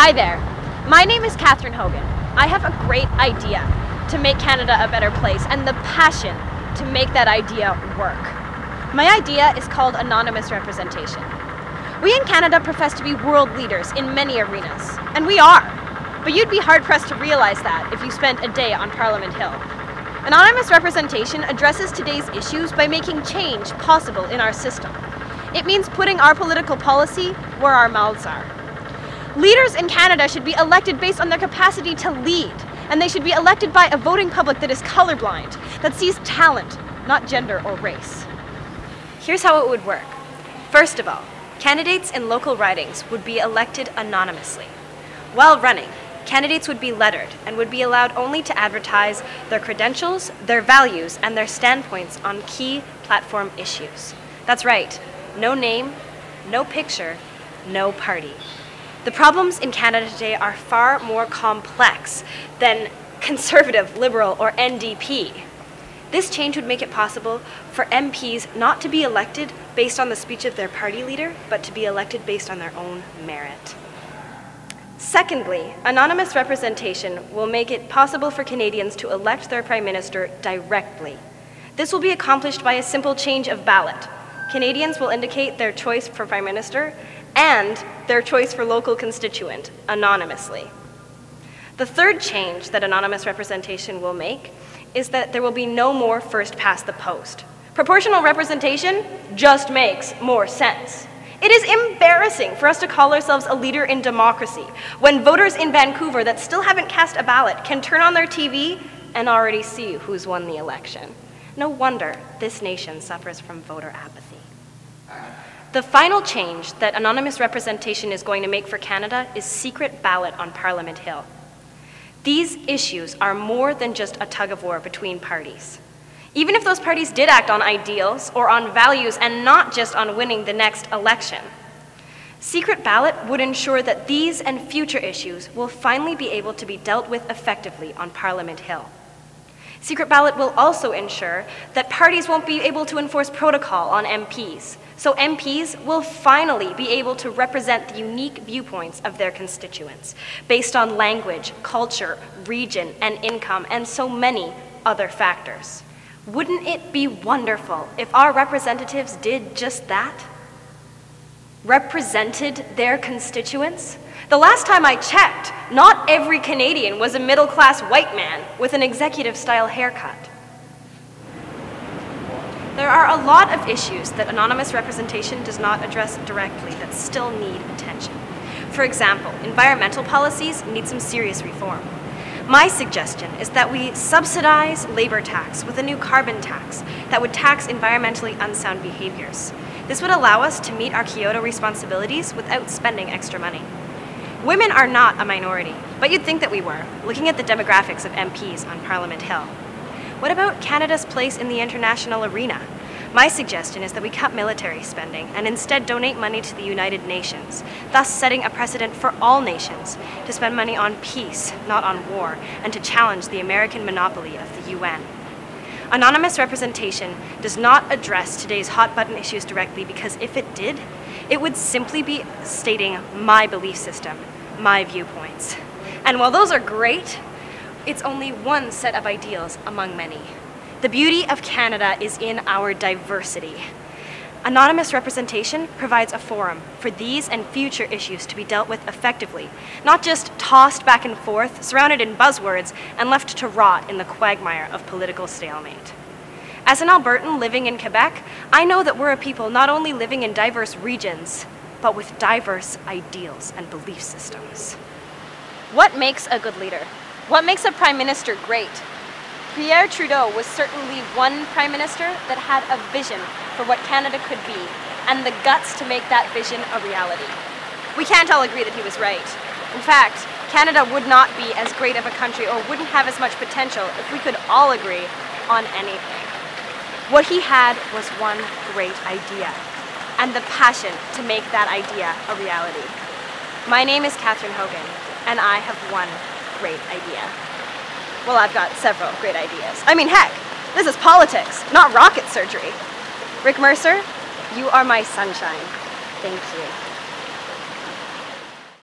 Hi there, my name is Kathryn Hogan. I have a great idea to make Canada a better place and the passion to make that idea work. My idea is called anonymous representation. We in Canada profess to be world leaders in many arenas, and we are, but you'd be hard-pressed to realize that if you spent a day on Parliament Hill. Anonymous representation addresses today's issues by making change possible in our system. It means putting our political policy where our mouths are. Leaders in Canada should be elected based on their capacity to lead, and they should be elected by a voting public that is colorblind, that sees talent, not gender or race. Here's how it would work. First of all, candidates in local ridings would be elected anonymously. While running, candidates would be lettered and would be allowed only to advertise their credentials, their values, and their standpoints on key platform issues. That's right, no name, no picture, no party. The problems in Canada today are far more complex than Conservative, Liberal, or NDP. This change would make it possible for MPs not to be elected based on the speech of their party leader, but to be elected based on their own merit. Secondly, anonymous representation will make it possible for Canadians to elect their Prime Minister directly. This will be accomplished by a simple change of ballot. Canadians will indicate their choice for Prime Minister and their choice for local constituent anonymously. The third change that anonymous representation will make is that there will be no more first past the post. Proportional representation just makes more sense. It is embarrassing for us to call ourselves a leader in democracy when voters in Vancouver that still haven't cast a ballot can turn on their TV and already see who's won the election. No wonder this nation suffers from voter apathy. The final change that anonymous representation is going to make for Canada is secret ballot on Parliament Hill. These issues are more than just a tug-of-war between parties. Even if those parties did act on ideals or on values and not just on winning the next election, secret ballot would ensure that these and future issues will finally be able to be dealt with effectively on Parliament Hill. Secret ballot will also ensure that parties won't be able to enforce protocol on MPs, so MPs will finally be able to represent the unique viewpoints of their constituents based on language, culture, region, and income, and so many other factors. Wouldn't it be wonderful if our representatives did just that? Represented their constituents? The last time I checked, not every Canadian was a middle-class white man with an executive-style haircut. There are a lot of issues that anonymous representation does not address directly that still need attention. For example, environmental policies need some serious reform. My suggestion is that we subsidize labor tax with a new carbon tax that would tax environmentally unsound behaviors. This would allow us to meet our Kyoto responsibilities without spending extra money. Women are not a minority, but you'd think that we were, looking at the demographics of MPs on Parliament Hill. What about Canada's place in the international arena? My suggestion is that we cut military spending and instead donate money to the United Nations, thus setting a precedent for all nations to spend money on peace, not on war, and to challenge the American monopoly of the UN. Anonymous representation does not address today's hot-button issues directly because if it did, it would simply be stating my belief system, my viewpoints. And while those are great, it's only one set of ideals among many. The beauty of Canada is in our diversity. Anonymous representation provides a forum for these and future issues to be dealt with effectively, not just tossed back and forth, surrounded in buzzwords, and left to rot in the quagmire of political stalemate. As an Albertan living in Quebec, I know that we're a people not only living in diverse regions, but with diverse ideals and belief systems. What makes a good leader? What makes a Prime Minister great? Pierre Trudeau was certainly one Prime Minister that had a vision for what Canada could be, and the guts to make that vision a reality. We can't all agree that he was right. In fact, Canada would not be as great of a country or wouldn't have as much potential if we could all agree on anything. What he had was one great idea, and the passion to make that idea a reality. My name is Kathryn Hogan, and I have one great idea. Well, I've got several great ideas. I mean, heck, this is politics, not rocket surgery. Rick Mercer, you are my sunshine. Thank you.